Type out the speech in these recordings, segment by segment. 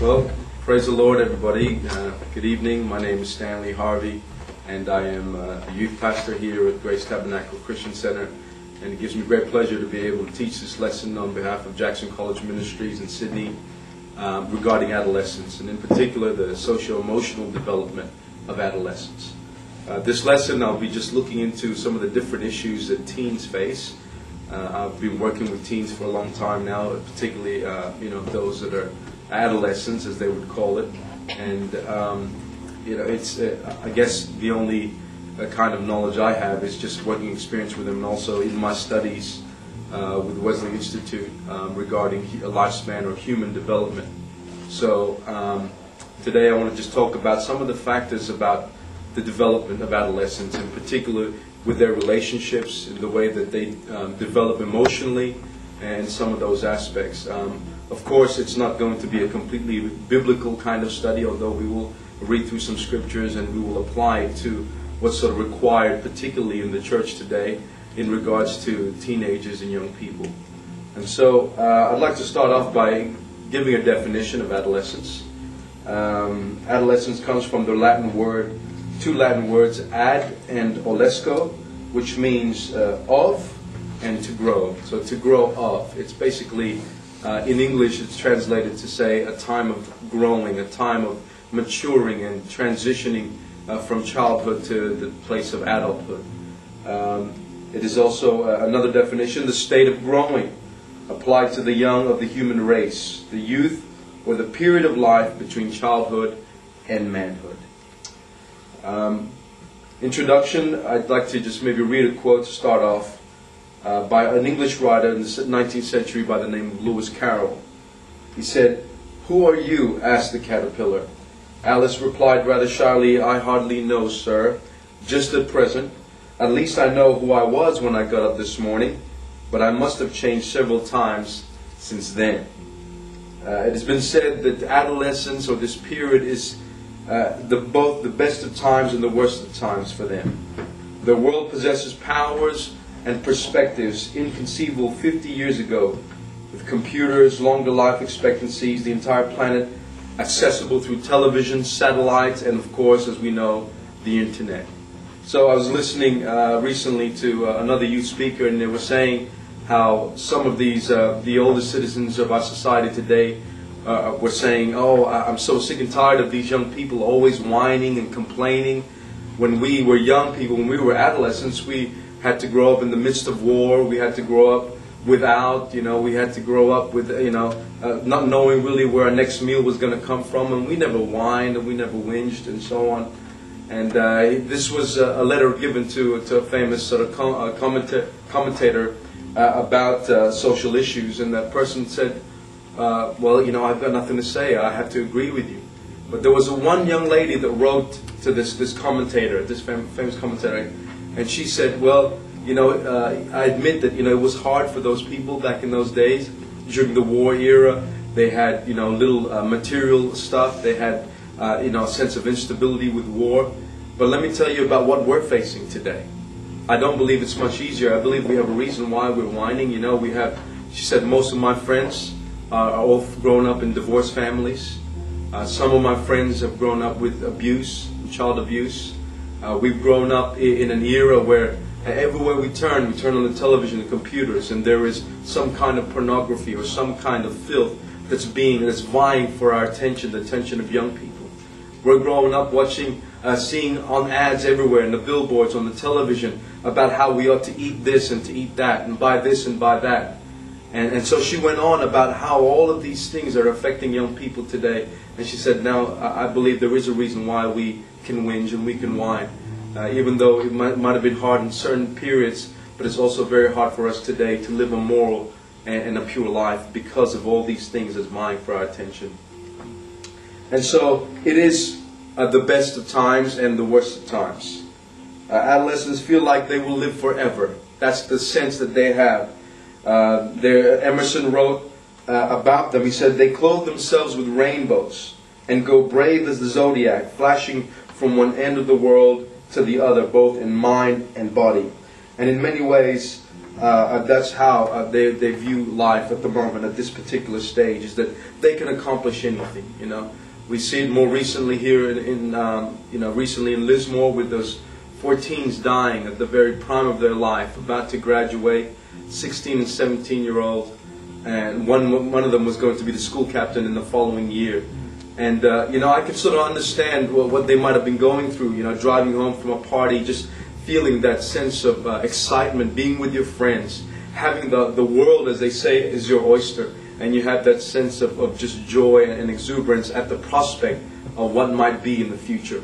Well, praise the Lord, everybody. Good evening. My name is Stanley Harvey, and I am a youth pastor here at Grace Tabernacle Christian Center. And it gives me great pleasure to be able to teach this lesson on behalf of Jackson College of Ministries in Sydney regarding adolescence, and in particular the socio-emotional development of adolescents. This lesson, I'll be just looking into some of the different issues that teens face. I've been working with teens for a long time now, particularly those that are adolescents, as they would call it. And it's I guess the only kind of knowledge I have is just working experience with them, and also in my studies with the Wesley Institute regarding a lifespan or human development. So today I want to just talk about some of the factors about the development of adolescents, in particular with their relationships, in the way that they develop emotionally, and some of those aspects. Of course, it's not going to be a completely biblical kind of study, although we will read through some scriptures and we will apply it to what's sort of required, particularly in the church today, in regards to teenagers and young people. And so I'd like to start off by giving a definition of adolescence. Adolescence comes from the two Latin words, ad and olesco, which means of and to grow. So to grow of. It's basically, in English, it's translated to say a time of growing, a time of maturing and transitioning from childhood to the place of adulthood. It is also another definition, the state of growing, applied to the young of the human race, the youth, or the period of life between childhood and manhood. Introduction, I'd like to just maybe read a quote to start off by an English writer in the 19th century by the name of Lewis Carroll. He said, "Who are you?" asked the caterpillar. Alice replied rather shyly, "I hardly know, sir. Just at present. At least I know who I was when I got up this morning, but I must have changed several times since then." It has been said that adolescence, or this period, is both the best of times and the worst of times for them. The world possesses powers and perspectives inconceivable 50 years ago, with computers, longer life expectancies, the entire planet accessible through television, satellites, and of course, as we know, the internet. So I was listening recently to another youth speaker, and they were saying how some of these, the older citizens of our society today, were saying, I'm so sick and tired of these young people always whining and complaining. When we were young people, when we were adolescents, we had to grow up in the midst of war. We had to grow up without, we had to grow up with, not knowing really where our next meal was going to come from. And we never whined and we never whinged and so on. And this was a letter given to a famous sort of commentator about social issues. And that person said, I've got nothing to say. I have to agree with you. But there was one young lady that wrote to this commentator, this famous commentator, and she said, I admit that, it was hard for those people back in those days. During the war era, they had, little material stuff. They had, a sense of instability with war. But let me tell you about what we're facing today. I don't believe it's much easier. I believe we have a reason why we're whining. She said, most of my friends are all grown up in divorced families. Some of my friends have grown up with abuse, child abuse. We've grown up in an era where everywhere we turn on the television and computers, and there is some kind of pornography or some kind of filth that's vying for our attention, the attention of young people. We're growing up seeing on ads everywhere, in the billboards, on the television, about how we ought to eat this and to eat that, and buy this and buy that. And so she went on about how all of these things are affecting young people today. And she said, now, I believe there is a reason why we can whinge and we can whine. Even though it might have been hard in certain periods, but it's also very hard for us today to live a moral and a pure life because of all these things that's vying for our attention. And so it is the best of times and the worst of times. Adolescents feel like they will live forever. That's the sense that they have. Emerson wrote about them. He said, they clothe themselves with rainbows and go brave as the zodiac, flashing from one end of the world to the other, both in mind and body. And in many ways, That's how they view life at the moment, at this particular stage, is that they can accomplish anything. You know, we see it more recently here recently in Lismore, with those 14s dying at the very prime of their life, about to graduate, 16 and 17-year-old, and one of them was going to be the school captain in the following year. And I could sort of understand what they might have been going through. You know, driving home from a party, just feeling that sense of excitement, being with your friends, having the world, as they say, is your oyster, and you have that sense of just joy and exuberance at the prospect of what might be in the future.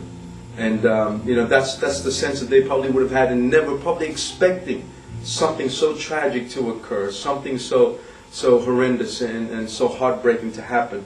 And that's the sense that they probably would have had, and never probably expecting something so tragic to occur, something so horrendous and so heartbreaking to happen.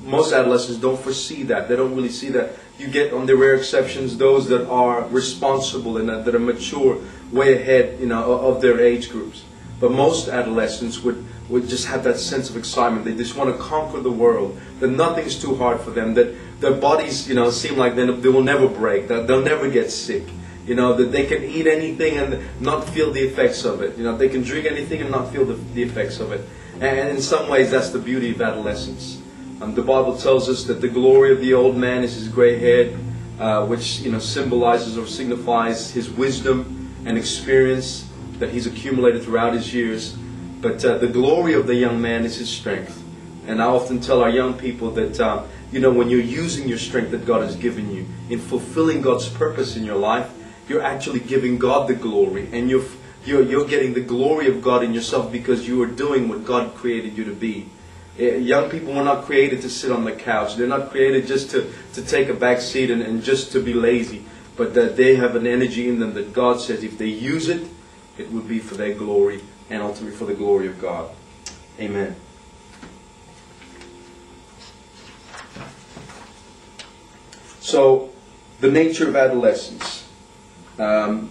Most adolescents don't foresee that. They don't really see that. You get, on the rare exceptions, those that are responsible and that are mature, way ahead, of their age groups. But most adolescents would just have that sense of excitement. They just want to conquer the world. That nothing's too hard for them. That their bodies, seem like they will never break. That they'll never get sick. That they can eat anything and not feel the effects of it. They can drink anything and not feel the effects of it. And in some ways, that's the beauty of adolescence. The Bible tells us that the glory of the old man is his gray head, which symbolizes or signifies his wisdom and experience that he's accumulated throughout his years. But the glory of the young man is his strength. And I often tell our young people that when you're using your strength that God has given you in fulfilling God's purpose in your life, you're actually giving God the glory, and you're getting the glory of God in yourself because you are doing what God created you to be. Young people were not created to sit on the couch. They're not created just to take a back seat and just to be lazy. But that they have an energy in them that God says if they use it, it would be for their glory and ultimately for the glory of God. Amen. So, the nature of adolescence.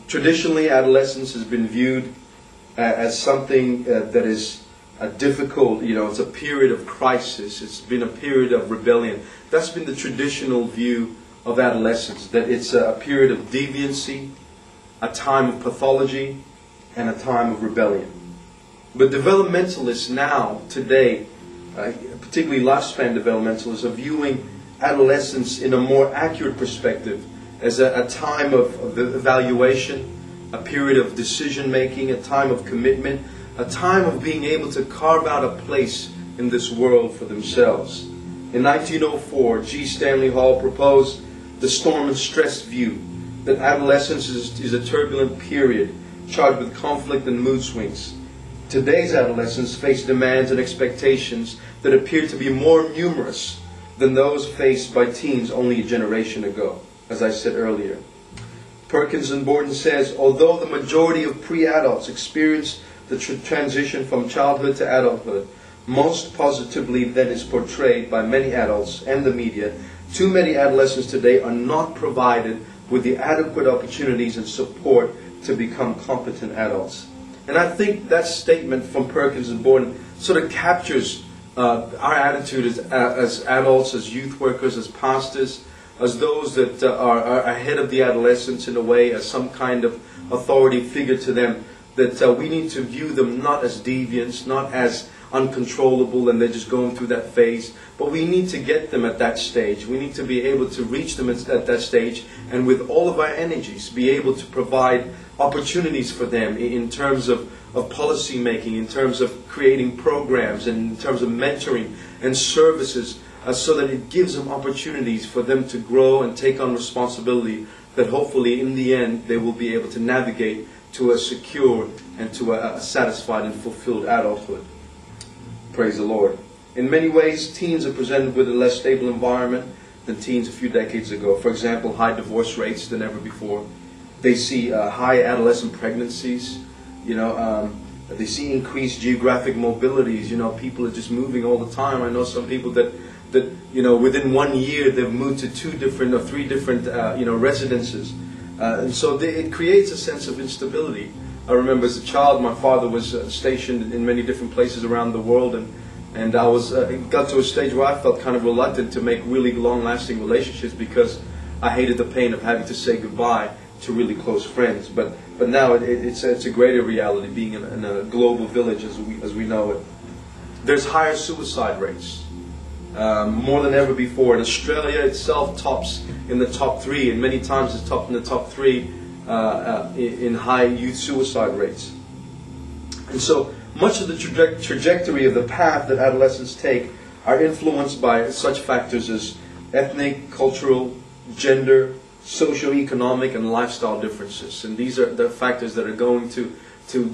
Traditionally, adolescence has been viewed as something that is difficult. It's a period of crisis. It's been a period of rebellion. That's been the traditional view of adolescence, that it's a period of deviancy, a time of pathology, and a time of rebellion. But developmentalists now, today, particularly lifespan developmentalists, are viewing adolescence in a more accurate perspective as a time of evaluation, a period of decision making, a time of commitment, a time of being able to carve out a place in this world for themselves. In 1904, G. Stanley Hall proposed the storm and stress view, that adolescence is a turbulent period charged with conflict and mood swings. Today's adolescents face demands and expectations that appear to be more numerous than those faced by teens only a generation ago, as I said earlier. Perkins and Borden says, although the majority of pre-adults experience the transition from childhood to adulthood most positively than is portrayed by many adults and the media, too many adolescents today are not provided with the adequate opportunities and support to become competent adults. And I think that statement from Perkins and Borden sort of captures our attitude as adults, as youth workers, as pastors, as those that are ahead of the adolescents in a way, as some kind of authority figure to them, that we need to view them not as deviants, not as uncontrollable and they're just going through that phase, but we need to get them at that stage. We need to be able to reach them at that stage and with all of our energies be able to provide opportunities for them in terms of policy making, in terms of creating programs, and in terms of mentoring and services, so that it gives them opportunities for them to grow and take on responsibility that hopefully in the end they will be able to navigate to a secure and to a satisfied and fulfilled adulthood. Praise the Lord. In many ways, teens are presented with a less stable environment than teens a few decades ago. For example, high divorce rates than ever before. They see high adolescent pregnancies. They see increased geographic mobilities. People are just moving all the time. I know some people that within 1 year they've moved to 2 different or 3 different residences. And so it creates a sense of instability. I remember as a child, my father was stationed in many different places around the world, and I got to a stage where I felt kind of reluctant to make really long-lasting relationships because I hated the pain of having to say goodbye to really close friends. But now it's a greater reality, being in a global village as we know it. There's higher suicide rates, more than ever before. And Australia itself tops in the top 3, and many times it's topped in the top 3 in high youth suicide rates. And so much of the trajectory of the path that adolescents take are influenced by such factors as ethnic, cultural, gender, socioeconomic, and lifestyle differences. And these are the factors that are going to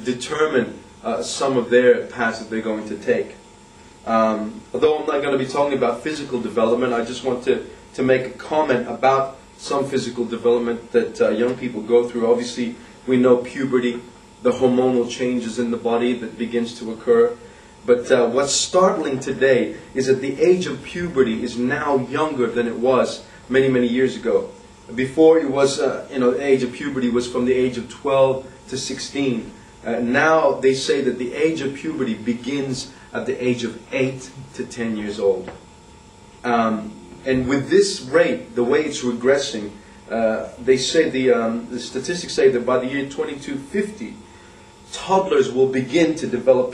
determine some of their paths that they're going to take. Although I'm not going to be talking about physical development, I just want to make a comment about some physical development that young people go through. Obviously, we know puberty, the hormonal changes in the body that begins to occur. But what's startling today is that the age of puberty is now younger than it was many, many years ago. Before it was, the age of puberty was from the age of 12 to 16. Now they say that the age of puberty begins at the age of 8 to 10 years old. And with this rate, the way it's regressing, they say the statistics say that by the year 2250, toddlers will begin to develop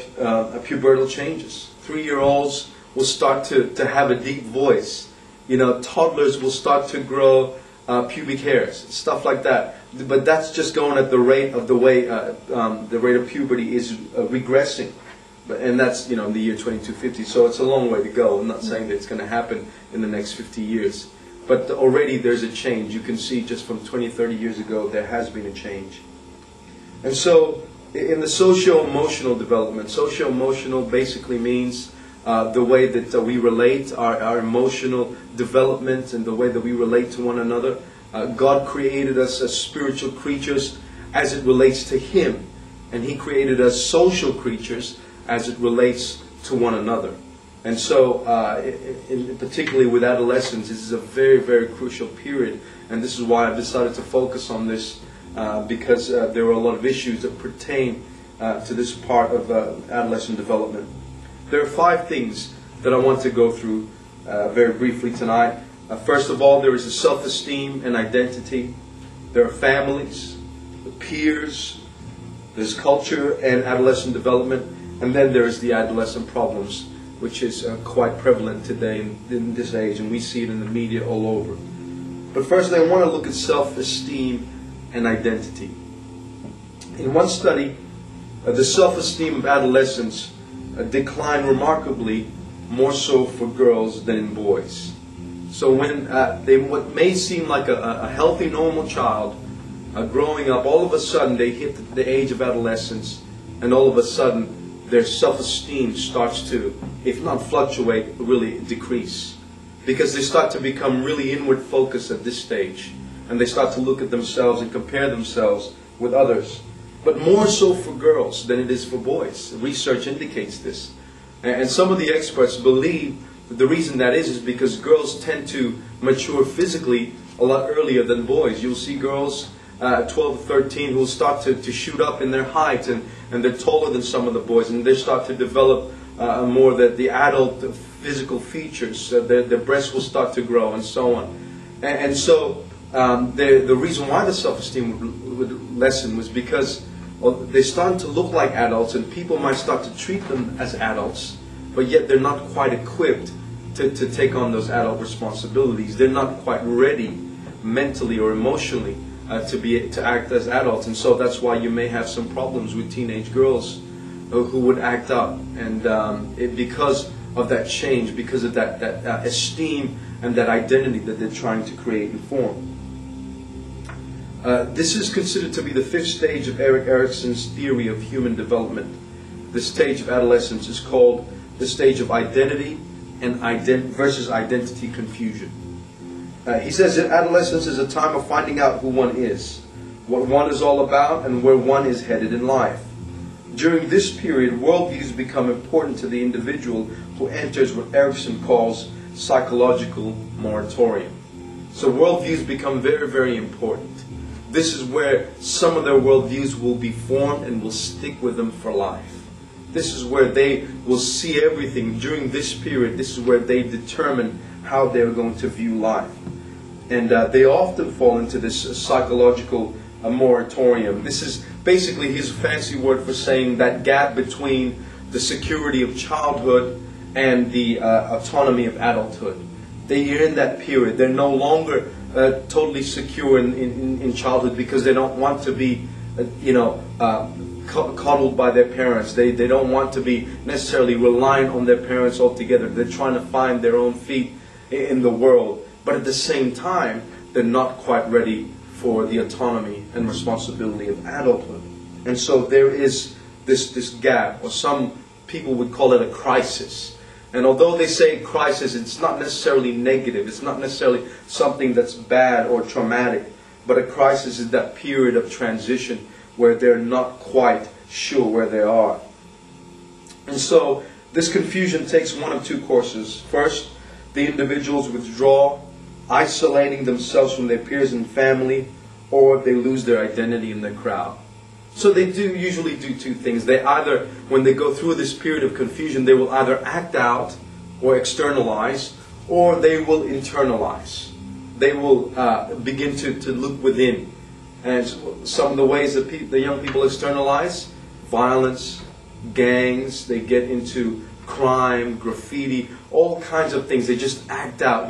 pubertal changes. 3-year-olds will start to have a deep voice. Toddlers will start to grow pubic hairs, stuff like that. But that's just going at the rate of the way the rate of puberty is regressing. And that's in the year 2250. So it's a long way to go. I'm not saying that it's going to happen in the next 50 years. But already there's a change. You can see just from 20, 30 years ago, there has been a change. And so in the socio-emotional development, socio-emotional basically means the way that we relate, our emotional development and the way that we relate to one another. God created us as spiritual creatures as it relates to Him. And He created us social creatures as it relates to one another. And so, particularly with adolescents, this is a very, very crucial period. And this is why I've decided to focus on this, because there are a lot of issues that pertain to this part of adolescent development. There are 5 things that I want to go through very briefly tonight. First of all, there is a self-esteem and identity. There are families, peers, there's culture and adolescent development. And then there is the adolescent problems, which is quite prevalent today in this age, and we see it in the media all over. But first, I want to look at self-esteem and identity. In one study, the self-esteem of adolescents declined remarkably more so for girls than in boys. So when what may seem like a healthy, normal child growing up, all of a sudden they hit the age of adolescence, and all of a sudden their self-esteem starts to, if not fluctuate, really decrease. Because they start to become really inward focused at this stage. And they start to look at themselves and compare themselves with others. But more so for girls than it is for boys. Research indicates this. And some of the experts believe that the reason that is because girls tend to mature physically a lot earlier than boys. You'll see girls 12 or 13 who will start to shoot up in their height, and they're taller than some of the boys, and they start to develop more the adult physical features. Their breasts will start to grow and so on. And so the reason why the self-esteem would lessen was because they start to look like adults, and people might start to treat them as adults, but yet they're not quite equipped to take on those adult responsibilities. They're not quite ready mentally or emotionally to act as adults. And so that's why you may have some problems with teenage girls who would act up, and because of that change, because of that esteem and that identity that they're trying to create and form. This is considered to be the 5th stage of Erik Erikson's theory of human development. This stage of adolescence is called the stage of identity and versus identity confusion. He says that adolescence is a time of finding out who one is, what one is all about, and where one is headed in life. During this period, worldviews become important to the individual who enters what Erikson calls psychological moratorium. So worldviews become very, very important. This is where some of their worldviews will be formed and will stick with them for life. This is where they will see everything. During this period, this is where they determine how they're going to view life. And they often fall into this psychological a moratorium. This is basically his fancy word for saying that gap between the security of childhood and the autonomy of adulthood. They are in that period. They're no longer totally secure in childhood because they don't want to be, coddled by their parents. They don't want to be necessarily reliant on their parents altogether. They're trying to find their own feet in the world. But at the same time, they're not quite ready for the autonomy and responsibility of adulthood. And so there is this gap, or some people would call it a crisis. And although they say crisis, it's not necessarily negative. It's not necessarily something that's bad or traumatic. But a crisis is that period of transition where they're not quite sure where they are. And so this confusion takes one of two courses. First, the individuals withdraw, isolating themselves from their peers and family, or they lose their identity in the crowd. So they usually do two things. They either, when they go through this period of confusion, they will either act out or externalize, or they will internalize. They will begin to look within. And some of the ways that the young people externalize: violence, gangs, they get into crime, graffiti, all kinds of things. They just act out.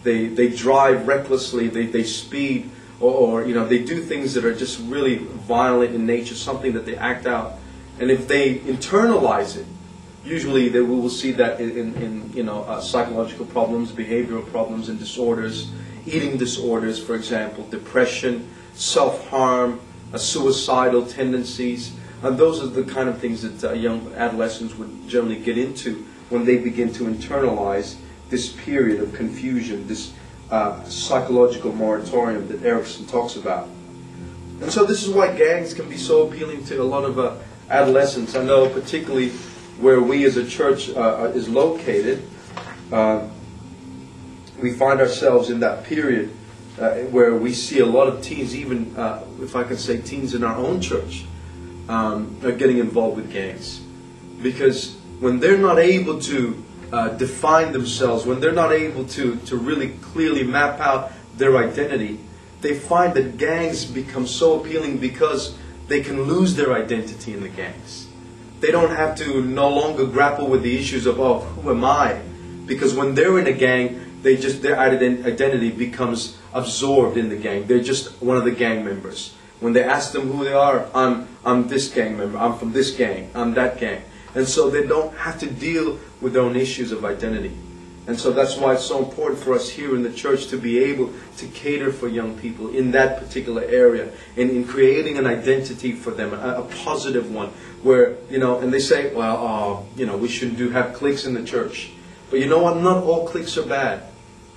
They drive recklessly, they speed, or they do things that are just really violent in nature, something that they act out. And if they internalize it, usually we will see that in psychological problems, behavioral problems, and disorders, eating disorders, for example, depression, self-harm, suicidal tendencies. And those are the kind of things that young adolescents would generally get into when they begin to internalize this period of confusion, this psychological moratorium that Erickson talks about. And so this is why gangs can be so appealing to a lot of adolescents. I know particularly where we as a church is located, we find ourselves in that period where we see a lot of teens, even if I could say teens in our own church, are getting involved with gangs. Because when they're not able to define themselves, when they're not able to really clearly map out their identity, they find that gangs become so appealing because they can lose their identity in the gangs. They don't have to no longer grapple with the issues of, oh, who am I? Because when they're in a gang, their identity becomes absorbed in the gang. They're just one of the gang members. When they ask them who they are, I'm this gang member, I'm from this gang, I'm that gang. And so they don't have to deal with their own issues of identity. And so that's why it's so important for us here in the church to be able to cater for young people in that particular area, and in creating an identity for them, a positive one, where, and they say, well, we shouldn't have cliques in the church. But you know what? Not all cliques are bad.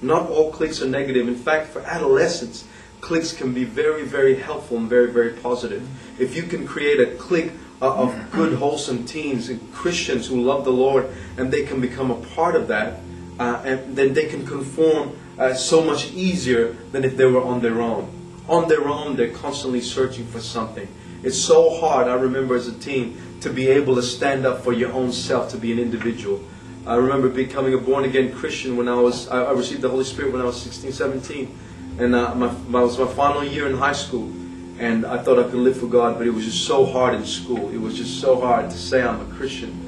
Not all cliques are negative. In fact, for adolescents, cliques can be very, very helpful and very, very positive. If you can create a clique of good, wholesome teens and Christians who love the Lord, and they can become a part of that, and then they can conform so much easier than if they were on their own. On their own, they're constantly searching for something. It's so hard, I remember as a teen, to be able to stand up for your own self, to be an individual. I remember becoming a born-again Christian when I received the Holy Spirit when I was 16, 17. And it was my final year in high school. And I thought I could live for God, but it was just so hard in school. It was just so hard to say I'm a Christian.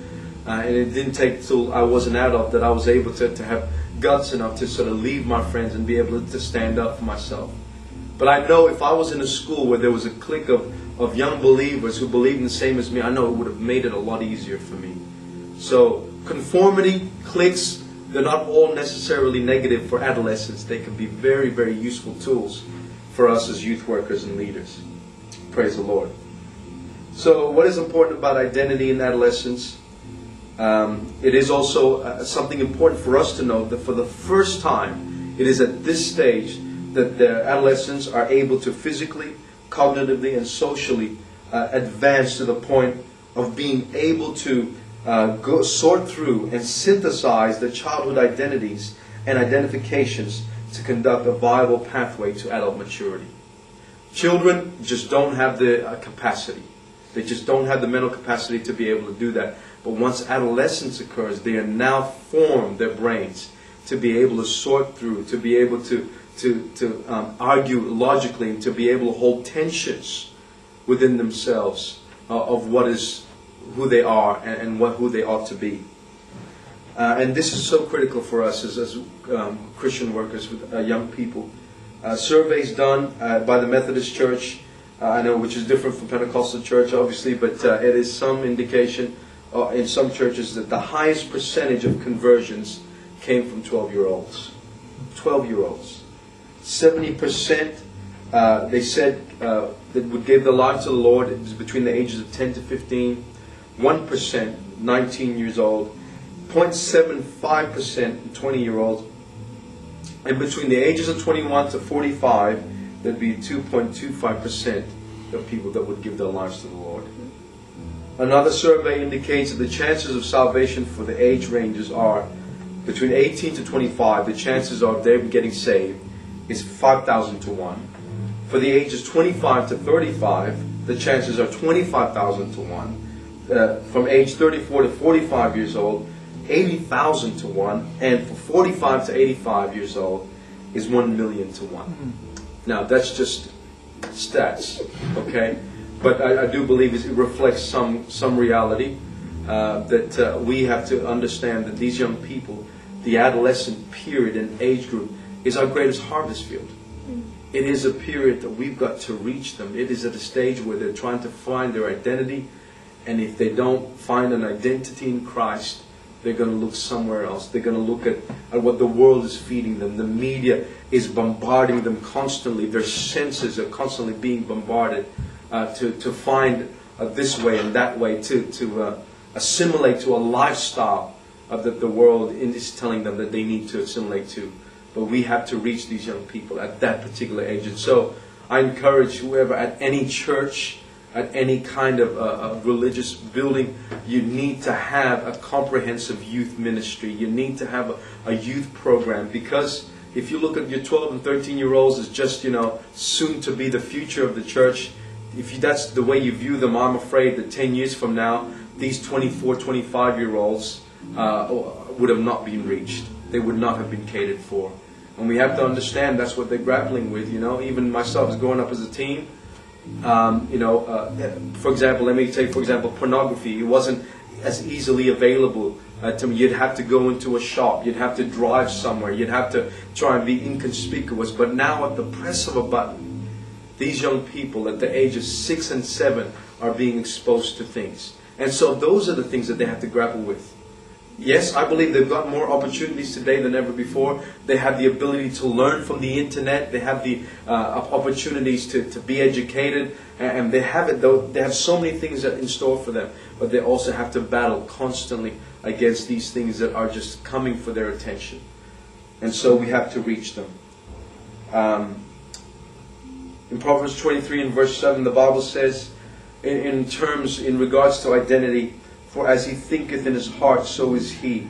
And it didn't take till I was an adult that I was able to have guts enough to sort of leave my friends and be able to stand up for myself. But I know if I was in a school where there was a clique of young believers who believed the same as me, I know it would have made it a lot easier for me. So conformity, cliques, they're not all necessarily negative for adolescents. They can be very, very useful tools for us as youth workers and leaders. Praise the Lord. So what is important about identity in adolescence? It is also something important for us to know that for the first time, it is at this stage that the adolescents are able to physically, cognitively, and socially advance to the point of being able to sort through and synthesize their childhood identities and identifications to conduct a viable pathway to adult maturity. Children just don't have the capacity. They just don't have the mental capacity to be able to do that. But once adolescence occurs, they are now formed their brains to be able to sort through, to be able to argue logically, and to be able to hold tensions within themselves of who they are and who they ought to be. And this is so critical for us as Christian workers with young people. Surveys done by the Methodist Church, I know, which is different from Pentecostal Church, obviously, but it is some indication in some churches that the highest percentage of conversions came from 12-year-olds. 12-year-olds. 70% they said that would give their life to the Lord. It was between the ages of 10 to 15. 1%, 19 years old. 0.75%, 20-year-olds. And between the ages of 21 to 45, there'd be 2.25% of people that would give their lives to the Lord. Another survey indicates that the chances of salvation for the age ranges are between 18 to 25. The chances of them getting saved is 5,000 to 1. For the ages 25 to 35, the chances are 25,000 to 1. From age 34 to 45 years old, 80,000 to 1. And for 45 to 85 years old is 1 million to 1. Now, that's just stats, okay? But I do believe it reflects some reality that we have to understand that these young people, the adolescent period and age group, is our greatest harvest field. It is a period that we've got to reach them. It is at a stage where they're trying to find their identity, and if they don't find an identity in Christ, they're going to look somewhere else. They're going to look at what the world is feeding them. The media is bombarding them constantly. Their senses are constantly being bombarded to find this way and that way, to assimilate to a lifestyle that the world is telling them that they need to assimilate to. But we have to reach these young people at that particular age. And so I encourage whoever at any church, at any kind of religious building, you need to have a comprehensive youth ministry. You need to have a youth program, because if you look at your 12 and 13-year-olds as just, soon to be the future of the church, if that's the way you view them, I'm afraid that 10 years from now, these 24, 25-year-olds would have not been reached. They would not have been catered for. And we have to understand that's what they're grappling with. Even myself, as growing up as a teen, for example, let me take, for example, pornography. It wasn't as easily available to me. You'd have to go into a shop. You'd have to drive somewhere. You'd have to try and be inconspicuous. But now at the press of a button, these young people at the age of 6 and 7 are being exposed to things. And so those are the things that they have to grapple with. Yes, I believe they've got more opportunities today than ever before. They have the ability to learn from the internet. They have the opportunities to be educated. And they have it, though. They have so many things in store for them. But they also have to battle constantly against these things that are just coming for their attention. And so we have to reach them. In Proverbs 23 and verse 7, the Bible says, in regards to identity, for as he thinketh in his heart, so is he.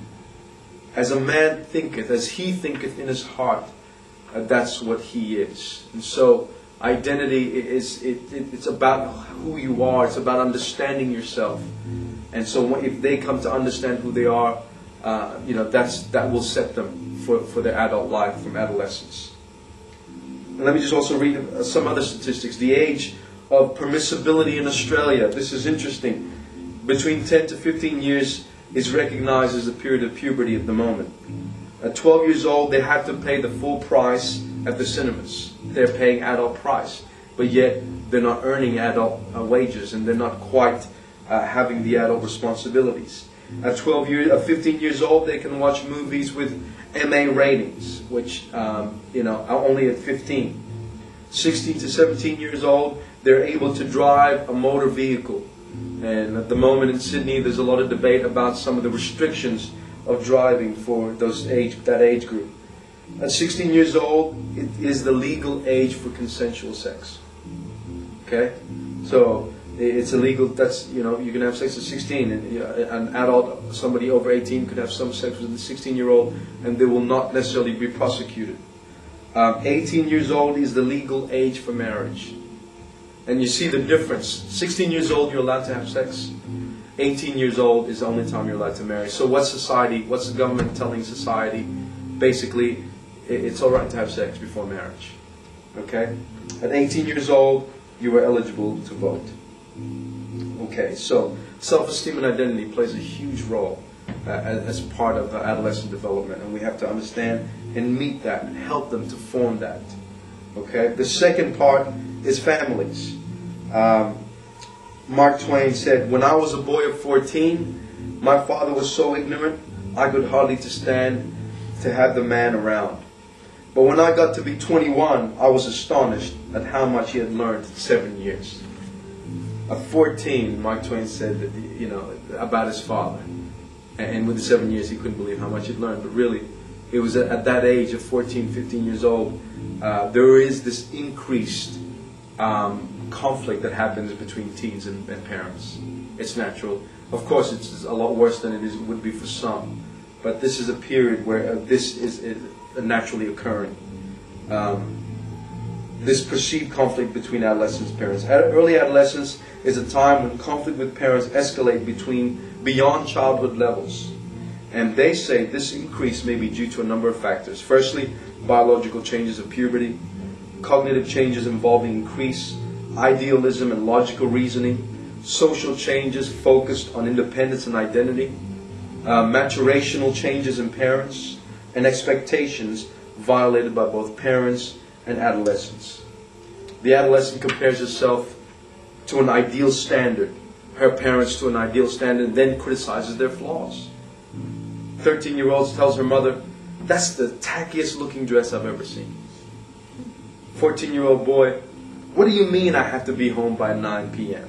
As a man thinketh, as he thinketh in his heart, that's what he is. And so identity it's about who you are. It's about understanding yourself. And so if they come to understand who they are, that will set them for their adult life from adolescence. And let me just also read some other statistics. The age of permissibility in Australia. This is interesting. Between 10 to 15 years is recognized as a period of puberty at the moment. At 12 years old, they have to pay the full price at the cinemas. They're paying adult price. But yet, they're not earning adult wages, and they're not quite having the adult responsibilities. At 15 years old, they can watch movies with MA ratings, which, only at 15. 16 to 17 years old, they're able to drive a motor vehicle. And at the moment in Sydney, there's a lot of debate about some of the restrictions of driving for that age group. At 16 years old, it is the legal age for consensual sex. Okay? So it's illegal. That's, you can have sex at 16. And an adult, somebody over 18, could have some sex with a 16-year-old, and they will not necessarily be prosecuted. 18 years old is the legal age for marriage. And you see the difference. 16 years old, you're allowed to have sex. 18 years old is the only time you're allowed to marry. So what's the government telling society? basically, it's all right to have sex before marriage. Okay? At 18 years old, you are eligible to vote. Okay, so self-esteem and identity plays a huge role as part of adolescent development, and we have to understand and meet that and help them to form that. Okay, the second part is families. Mark Twain said, "When I was a boy of 14, my father was so ignorant I could hardly stand to have the man around. But when I got to be 21, I was astonished at how much he had learned in 7 years." At 14, Mark Twain said that, about his father. And with the 7 years, he couldn't believe how much he'd learned. But really, it was at that age of 14, 15 years old, there is this increased conflict that happens between teens and parents. It's natural. Of course, it's a lot worse than it would be for some. But this is a period where this is naturally occurring. This perceived conflict between adolescents and parents. Early adolescence is a time when conflict with parents escalate beyond childhood levels. And they say this increase may be due to a number of factors. Firstly, biological changes of puberty, cognitive changes involving increased idealism and logical reasoning, social changes focused on independence and identity, maturational changes in parents, and expectations violated by both parents and adolescents. The adolescent compares herself to an ideal standard, her parents to an ideal standard, and then criticizes their flaws. 13-year-old tells her mother, "That's the tackiest looking dress I've ever seen." 14-year-old boy, "What do you mean I have to be home by 9 p.m.?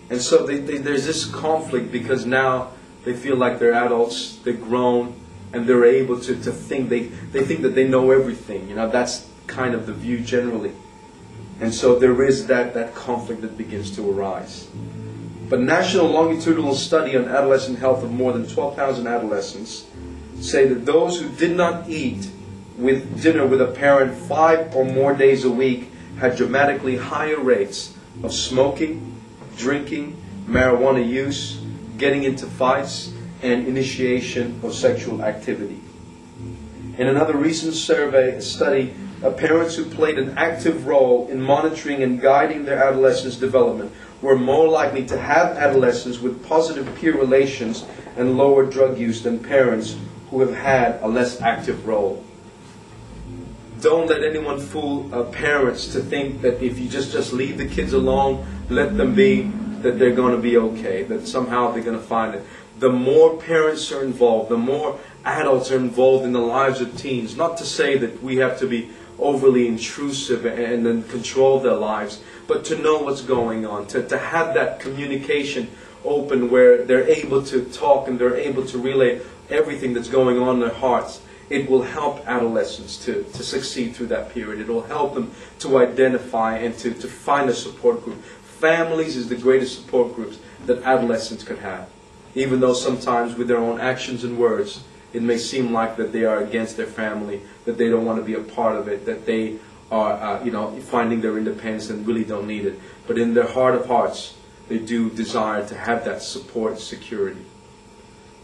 And so there's this conflict because now they feel like they're adults, they're grown, and they're able to think, they think that they know everything. That's kind of the view generally. And so there is that conflict that begins to arise. But national longitudinal study on adolescent health of more than 12,000 adolescents say that those who did not eat with dinner with a parent 5 or more days a week had dramatically higher rates of smoking, drinking, marijuana use, getting into fights, and initiation of sexual activity. In another recent study, parents who played an active role in monitoring and guiding their adolescents' development were more likely to have adolescents with positive peer relations and lower drug use than parents who have had a less active role. Don't let anyone fool parents to think that if you just leave the kids alone, let them be, that they're going to be okay, that somehow they're going to find it. The more parents are involved, the more adults are involved in the lives of teens. Not to say that we have to be overly intrusive and then control their lives, but to know what's going on, to have that communication open where they're able to talk and they're able to relay everything that's going on in their hearts. It will help adolescents to succeed through that period. It will help them to identify and to find a support group. Families is the greatest support groups that adolescents could have. Even though sometimes with their own actions and words, it may seem like that they are against their family, that they don't want to be a part of it, that they are finding their independence and really don't need it. But in their heart of hearts, they do desire to have that support and security.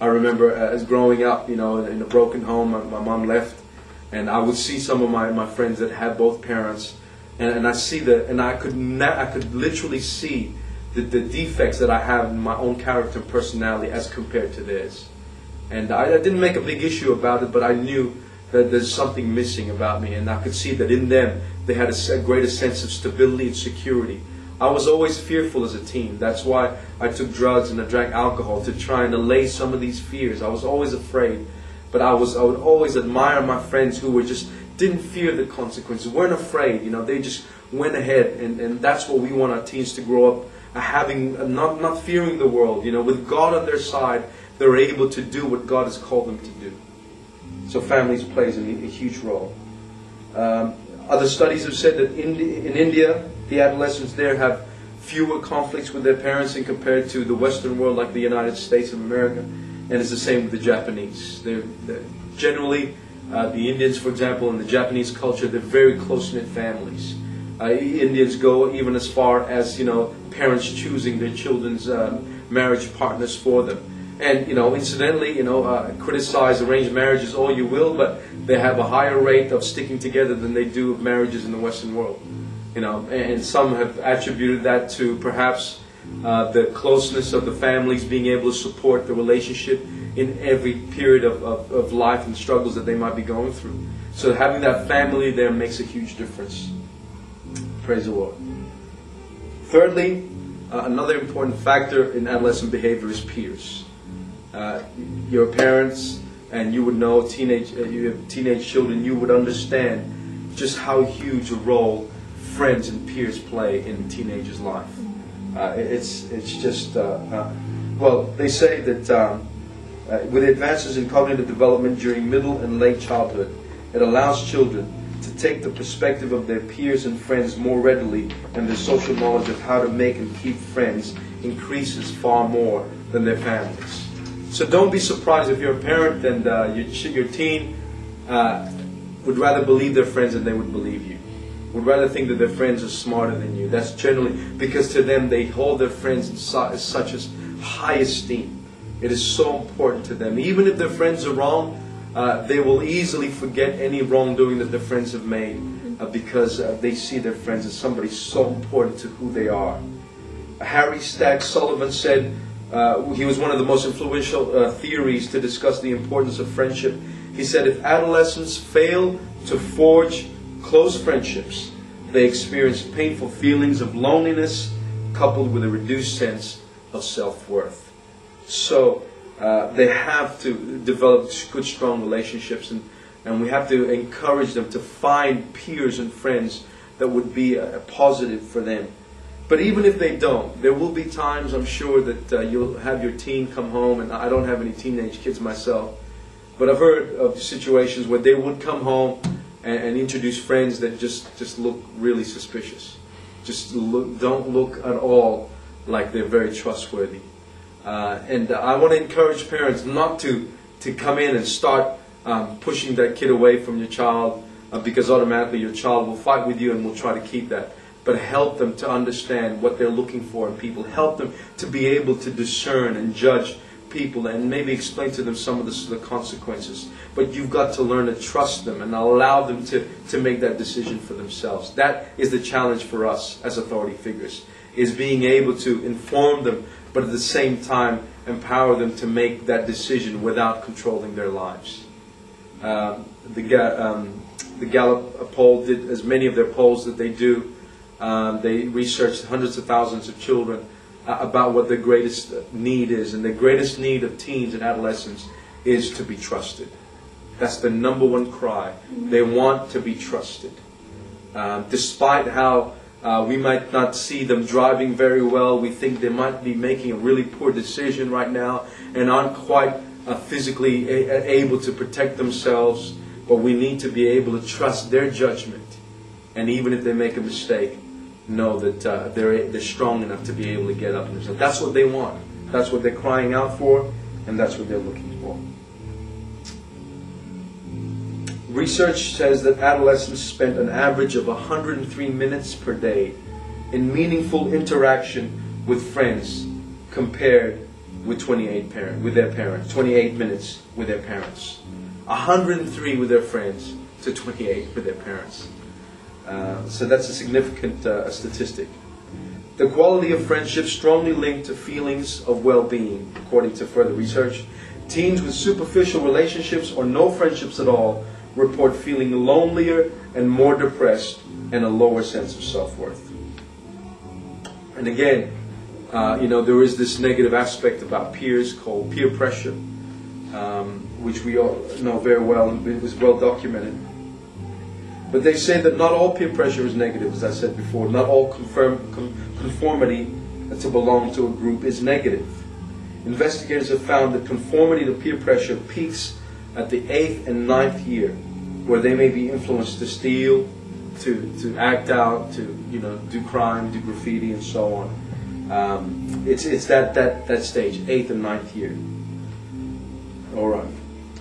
I remember as growing up, in a broken home, my mom left, and I would see some of my friends that had both parents, and I could literally see the defects that I have in my own character and personality as compared to theirs. And I didn't make a big issue about it, but I knew that there's something missing about me, and I could see that in them they had a greater sense of stability and security. I was always fearful as a teen. That's why I took drugs and I drank alcohol, to try and allay some of these fears. I was always afraid, but I would always admire my friends who didn't fear the consequences, weren't afraid. They just went ahead, and that's what we want our teens to grow up not fearing the world. With God on their side, they're able to do what God has called them to do. So families plays a huge role. Other studies have said that in India, the adolescents there have fewer conflicts with their parents compared to the Western world, like the United States of America. And it's the same with the Japanese. They're generally, the Indians, for example, in the Japanese culture, they're very close-knit families. Indians go even as far as, parents choosing their children's marriage partners for them. And, incidentally, criticize arranged marriages all you will, but they have a higher rate of sticking together than they do of marriages in the Western world. And some have attributed that to perhaps the closeness of the families being able to support the relationship in every period of life and struggles that they might be going through. So having that family there makes a huge difference. Praise the Lord. Thirdly, another important factor in adolescent behavior is peers. Your parents, and you would know, you have teenage children, you would understand just how huge a role friends and peers play in a teenager's life. It's just, well, they say that with advances in cognitive development during middle and late childhood, it allows children to take the perspective of their peers and friends more readily, and their social knowledge of how to make and keep friends increases far more than their families. So don't be surprised if you're a parent and your teen would rather believe their friends than they would believe you. Would rather think that their friends are smarter than you. That's generally because to them they hold their friends in such as high esteem. It is so important to them. Even if their friends are wrong, they will easily forget any wrongdoing that their friends have made because they see their friends as somebody so important to who they are. Harry Stack Sullivan said, he was one of the most influential theories to discuss the importance of friendship. He said, if adolescents fail to forge close friendships, they experience painful feelings of loneliness coupled with a reduced sense of self-worth. So they have to develop good, strong relationships, and we have to encourage them to find peers and friends that would be a positive for them. But even if they don't, there will be times, I'm sure, that you'll have your teen come home, and I don't have any teenage kids myself, but I've heard of situations where they would come home and introduce friends that just look really suspicious. Don't look at all like they're very trustworthy. And I want to encourage parents not to come in and start pushing that kid away from your child because automatically your child will fight with you and will try to keep that. But help them to understand what they're looking for in people. Help them to be able to discern and judge people and maybe explain to them some of the consequences. But you've got to learn to trust them and allow them to make that decision for themselves. That is the challenge for us as authority figures, is being able to inform them, but at the same time empower them to make that decision without controlling their lives. The Gallup poll did as many of their polls that they do. They researched hundreds of thousands of children about what their greatest need is. And the greatest need of teens and adolescents is to be trusted. That's the number one cry. They want to be trusted. Despite how we might not see them driving very well, we think they might be making a really poor decision right now and aren't quite physically able to protect themselves. But we need to be able to trust their judgment. And even if they make a mistake, know that they're strong enough to be able to get up themselves. That's what they want. That's what they're crying out for, and that's what they're looking for. Research says that adolescents spend an average of 103 minutes per day in meaningful interaction with friends, compared with 28 minutes with their parents. 103 with their friends to 28 with their parents. So that's a significant statistic. The quality of friendship strongly linked to feelings of well-being, according to further research. Teens with superficial relationships or no friendships at all report feeling lonelier and more depressed and a lower sense of self-worth. And again, there is this negative aspect about peers called peer pressure, which we all know very well and is well documented. But they say that not all peer pressure is negative, as I said before. Not all conformity to belong to a group is negative. Investigators have found that conformity to peer pressure peaks at the 8th and 9th year, where they may be influenced to steal, to act out, to do crime, do graffiti, and so on. It's that stage, 8th and 9th year. All right.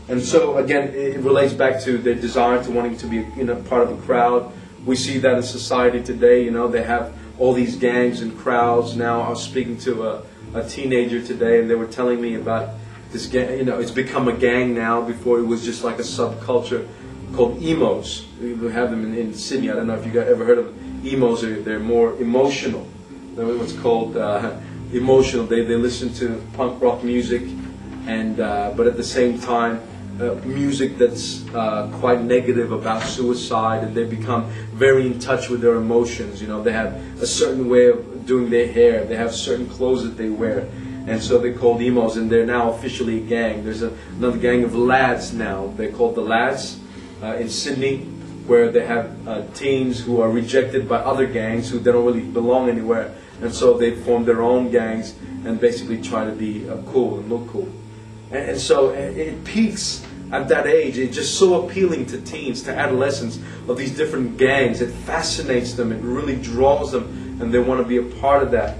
And so, again, it relates back to their desire to wanting to be part of a crowd. We see that in society today. They have all these gangs and crowds now. I was speaking to a teenager today, and they were telling me about this gang, it's become a gang now. Before it was just like a subculture called emos. We have them in Sydney. I don't know if you guys ever heard of them. Emos. They're more emotional. They're what's called emotional. They listen to punk rock music, and but at the same time, music that's quite negative about suicide, and they become very in touch with their emotions. They have a certain way of doing their hair. They have certain clothes that they wear. And so they're called emos, and they're now officially a gang. There's another gang of lads now. They're called the Lads in Sydney, where they have teens who are rejected by other gangs who they don't really belong anywhere. And so they form their own gangs and basically try to be cool and look cool. And so it peaks at that age. It's just so appealing to teens, to adolescents, of these different gangs. It fascinates them. It really draws them, and they want to be a part of that.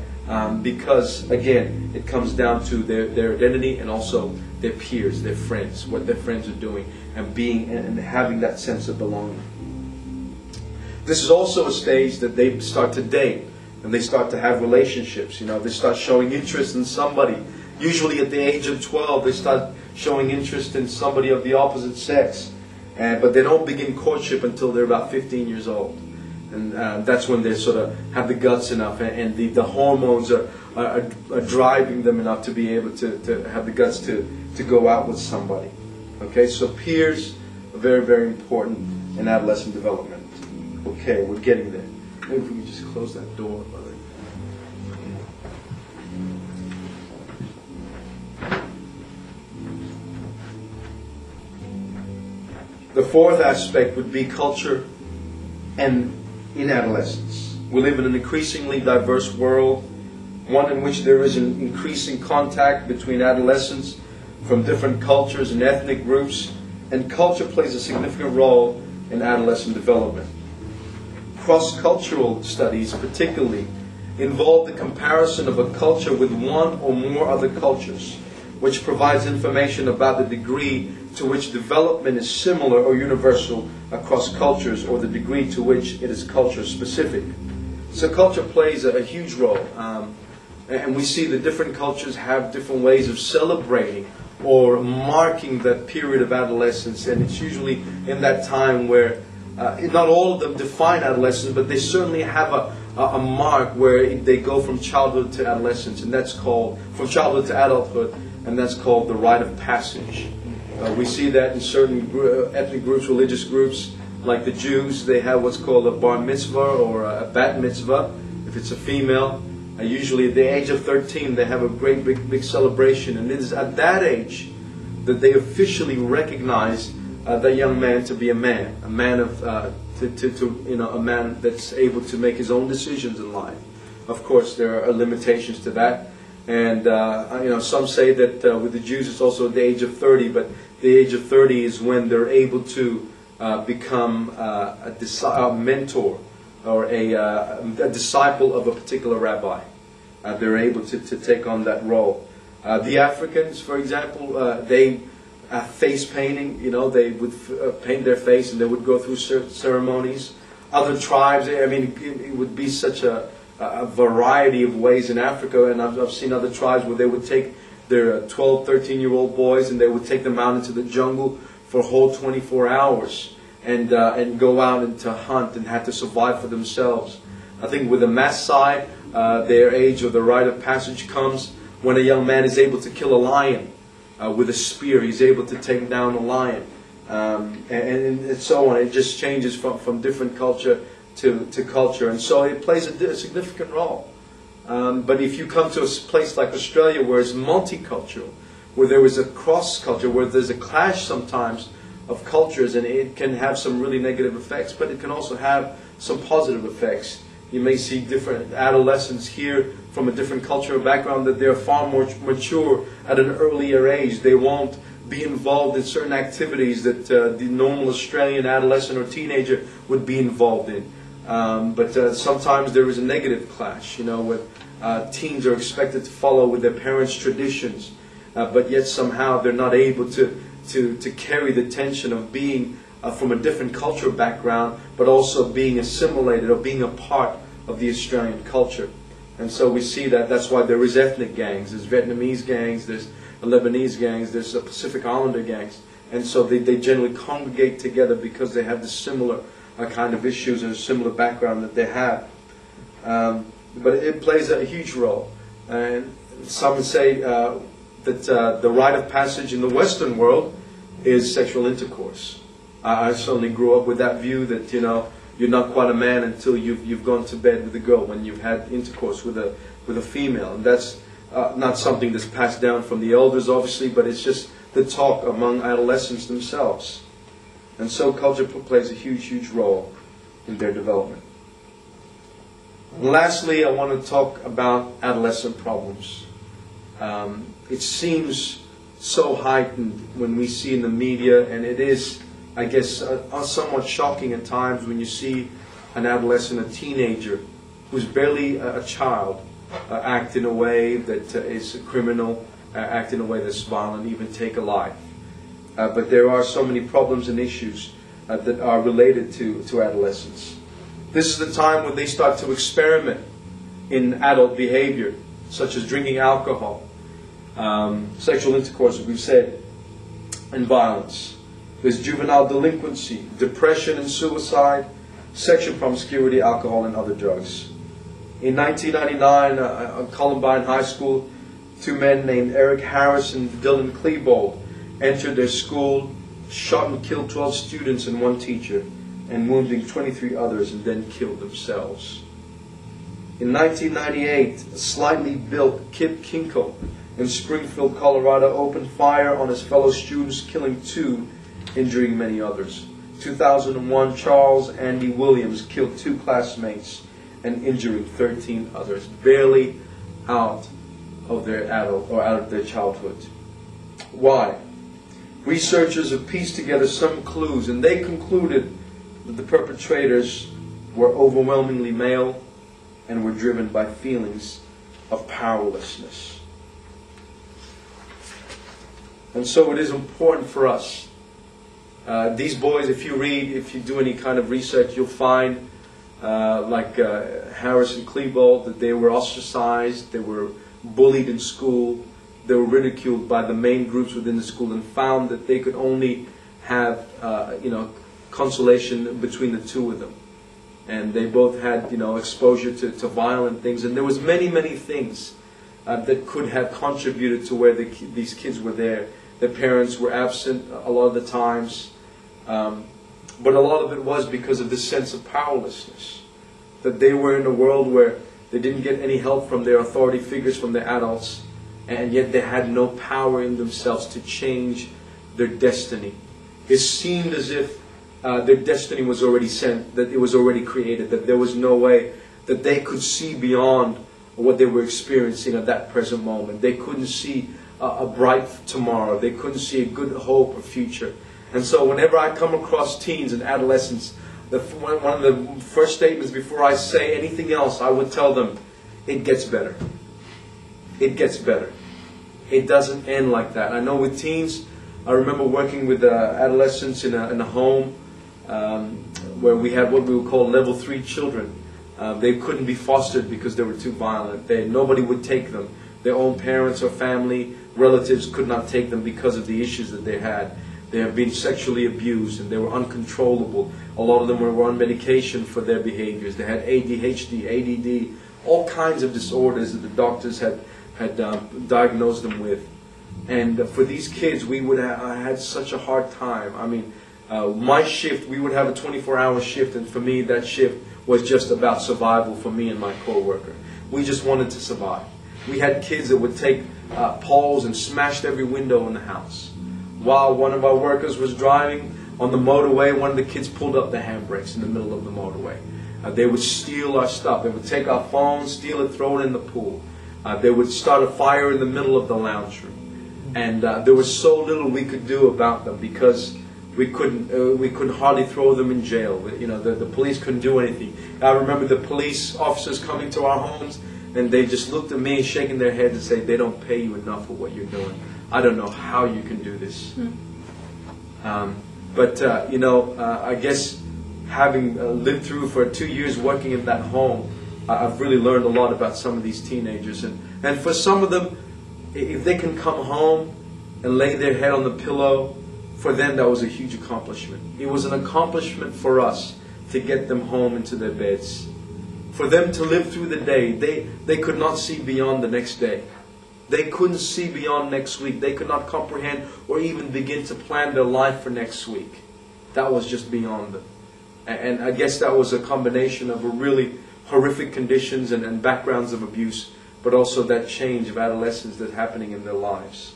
Because, again, it comes down to their identity and also their peers, their friends, what their friends are doing, and being and having that sense of belonging. This is also a stage that they start to date, and they start to have relationships. They start showing interest in somebody. Usually at the age of 12, they start showing interest in somebody of the opposite sex. But they don't begin courtship until they're about 15 years old. And that's when they sort of have the guts enough, and the hormones are driving them enough to be able to have the guts to go out with somebody. Okay, so peers are very, very important in adolescent development. Okay, we're getting there. Maybe if we could just close that door, brother. The fourth aspect would be culture and in adolescence. We live in an increasingly diverse world, one in which there is an increasing contact between adolescents from different cultures and ethnic groups, and culture plays a significant role in adolescent development. Cross-cultural studies particularly involve the comparison of a culture with one or more other cultures, which provides information about the degree to which development is similar or universal across cultures, or the degree to which it is culture specific. So culture plays a huge role, and we see that different cultures have different ways of celebrating or marking that period of adolescence, and it's usually in that time where not all of them define adolescence, but they certainly have a mark where they go from childhood to adolescence, and that's called from childhood to adulthood, and that's called the rite of passage. We see that in certain ethnic groups, religious groups, like the Jews. They have what's called a bar mitzvah or a bat mitzvah, if it's a female. Usually at the age of 13, they have a great big celebration, and it is at that age that they officially recognize that young man to be a man of a man that's able to make his own decisions in life. Of course, there are limitations to that. And some say that with the Jews it's also at the age of 30, but the age of 30 is when they're able to become a mentor or a disciple of a particular rabbi. They're able to take on that role. The Africans, for example, they face painting. They would paint their face, and they would go through certain ceremonies. Other tribes, it would be such a variety of ways in Africa, and I've seen other tribes where they would take their 12, 13-year-old boys, and they would take them out into the jungle for a whole 24 hours and go out and to hunt and have to survive for themselves. I think with the Maasai, their age or the rite of passage comes when a young man is able to kill a lion with a spear. He's able to take down a lion, and so on. It just changes from different culture to culture, and so it plays a significant role. But if you come to a place like Australia, where it's multicultural, where there is a cross culture, where there's a clash sometimes of cultures, and it can have some really negative effects, but it can also have some positive effects. You may see different adolescents here from a different cultural background that they're far more mature at an earlier age. They won't be involved in certain activities that the normal Australian adolescent or teenager would be involved in. But sometimes there is a negative clash, where teens are expected to follow with their parents' traditions, but yet somehow they're not able to carry the tension of being from a different cultural background, but also being assimilated or being a part of the Australian culture. And so we see that's why there is ethnic gangs. There's Vietnamese gangs, there's Lebanese gangs, there's Pacific Islander gangs. And so they generally congregate together because they have the similar kind of issues and a similar background that they have. But it plays a huge role. And some say that the rite of passage in the Western world is sexual intercourse. I certainly grew up with that view that, you know, you're not quite a man until you've gone to bed with a girl, when you've had intercourse with a female. And that's not something that's passed down from the elders, obviously, but it's just the talk among adolescents themselves. And so culture plays a huge, huge role in their development. And lastly, I want to talk about adolescent problems. It seems so heightened when we see in the media, and it is, I guess, somewhat shocking at times when you see an adolescent, a teenager, who's barely a child, act in a way that is criminal, act in a way that's violent, even take a life. But there are so many problems and issues that are related to adolescence. This is the time when they start to experiment in adult behavior, such as drinking alcohol, sexual intercourse, as we've said, and violence. There's juvenile delinquency, depression and suicide, sexual promiscuity, alcohol, and other drugs. In 1999, at Columbine High School, two men named Eric Harris and Dylan Klebold entered their school, shot and killed 12 students and one teacher, and wounding 23 others, and then killed themselves. In 1998, a slightly built Kip Kinkle in Springfield, Colorado, opened fire on his fellow students, killing 2, injuring many others. 2001, Charles Andy Williams killed 2 classmates and injuring 13 others, barely out of their childhood. Why? Researchers have pieced together some clues, and they concluded that the perpetrators were overwhelmingly male and were driven by feelings of powerlessness. And so it is important for us. These boys, if you do any kind of research, you'll find, like Harris and Klebold, that they were ostracized, they were bullied in school, they were ridiculed by the main groups within the school, and found that they could only have, consolation between the two of them. And they both had, exposure to violent things, and there was many, many things that could have contributed to where these kids were there. Their parents were absent a lot of the times, but a lot of it was because of this sense of powerlessness, that they were in a world where they didn't get any help from their authority figures, from their adults, and yet they had no power in themselves to change their destiny. It seemed as if their destiny was already sent, that it was already created, that there was no way that they could see beyond what they were experiencing at that present moment. They couldn't see a bright tomorrow. They couldn't see a good hope or future. And so whenever I come across teens and adolescents, one of the first statements before I say anything else, I would tell them, it gets better. It gets better. It doesn't end like that. I know with teens, I remember working with adolescents in a home where we had what we would call level 3 children. They couldn't be fostered because they were too violent. Nobody would take them. Their own parents or family, relatives could not take them because of the issues that they had. They have been sexually abused and they were uncontrollable. A lot of them were on medication for their behaviors. They had ADHD, ADD, all kinds of disorders that the doctors had diagnosed them with. And for these kids, I had such a hard time. I mean, my shift, we would have a 24-hour shift, and for me, that shift was just about survival for me and my co-worker. We just wanted to survive. We had kids that would take poles and smashed every window in the house. While one of our workers was driving on the motorway, one of the kids pulled up the handbrakes in the middle of the motorway. They would steal our stuff. They would take our phones, steal it, throw it in the pool. They would start a fire in the middle of the lounge room. And there was so little we could do about them because we couldn't hardly throw them in jail. The police couldn't do anything. I remember the police officers coming to our homes, and they just looked at me, shaking their heads and say, they don't pay you enough for what you're doing. I don't know how you can do this. I guess having lived through for 2 years working in that home, I've really learned a lot about some of these teenagers. And for some of them, if they can come home and lay their head on the pillow, for them that was a huge accomplishment. It was an accomplishment for us to get them home into their beds. For them to live through the day, they could not see beyond the next day. They couldn't see beyond next week. They could not comprehend or even begin to plan their life for next week. That was just beyond them. And I guess that was a combination of a really horrific conditions and backgrounds of abuse, but also that change of adolescence that's happening in their lives.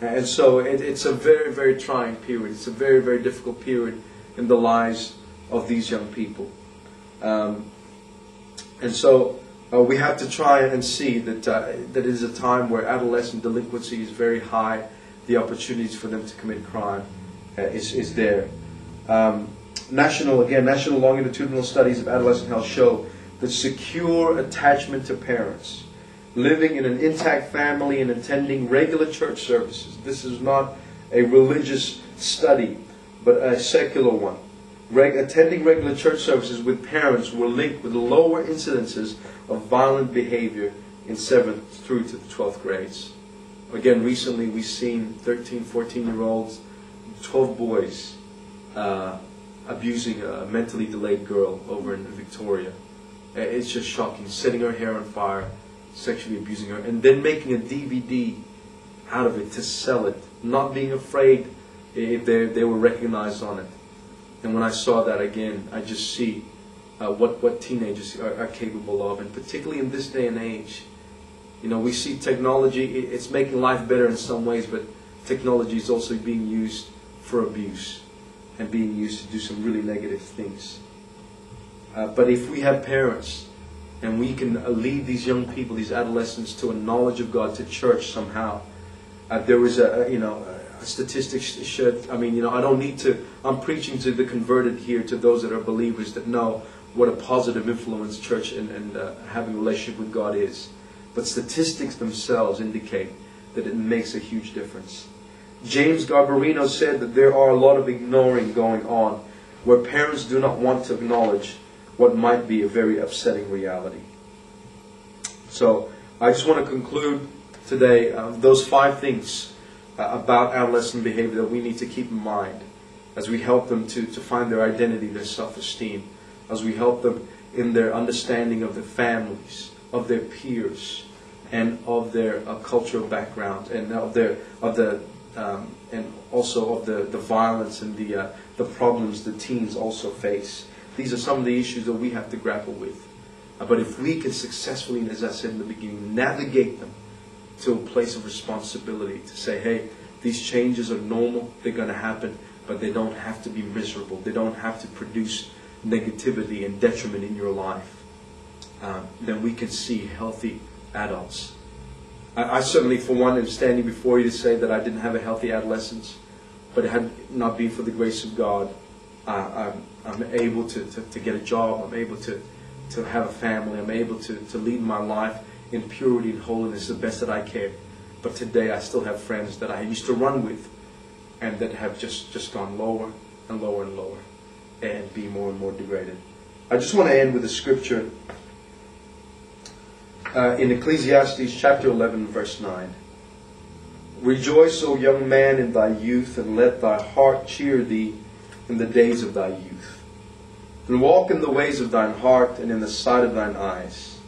And so it's a very, very trying period. It's a very, very difficult period in the lives of these young people. And so we have to try and see that it is a time where adolescent delinquency is very high. The opportunities for them to commit crime is there. National longitudinal studies of adolescent health show that secure attachment to parents, living in an intact family and attending regular church services. This is not a religious study, but a secular one. Attending regular church services with parents were linked with lower incidences of violent behavior in 7th through to the 12th grades. Again, recently we've seen 13, 14-year-olds, 12 boys abusing a mentally delayed girl over in Victoria. It's just shocking. Setting her hair on fire, sexually abusing her, and then making a DVD out of it to sell it, not being afraid if they were recognized on it. And when I saw that again, I just see what teenagers are capable of, and particularly in this day and age. You know, we see technology, it's making life better in some ways, but technology is also being used for abuse and being used to do some really negative things. But if we have parents and we can lead these young people, these adolescents, to a knowledge of God, to church somehow, there was a statistics should, I don't need to, I'm preaching to the converted here, to those that are believers that know what a positive influence church and having a relationship with God is. But statistics themselves indicate that it makes a huge difference. James Garbarino said that there are a lot of ignoring going on, where parents do not want to acknowledge what might be a very upsetting reality. So I just want to conclude today those 5 things about adolescent behavior that we need to keep in mind as we help them to find their identity, their self-esteem, as we help them in their understanding of their families, of their peers, and of their cultural background, and and also of the violence and the problems the teens also face. These are some of the issues that we have to grapple with. But if we can successfully, as I said in the beginning, navigate them to a place of responsibility to say, hey, these changes are normal, they're going to happen, but they don't have to be miserable. They don't have to produce negativity and detriment in your life. Then we can see healthy adults. I certainly, for one, am standing before you to say that I didn't have a healthy adolescence, but it had not been for the grace of God, I'm able to get a job, I'm able to have a family, I'm able to lead my life in purity and holiness the best that I can. But today I still have friends that I used to run with and that have just gone lower and lower and lower and be more and more degraded. I just want to end with a scripture in Ecclesiastes chapter 11 verse 9. Rejoice, O young man, in thy youth, and let thy heart cheer thee in the days of thy youth. And walk in the ways of thine heart and in the sight of thine eyes.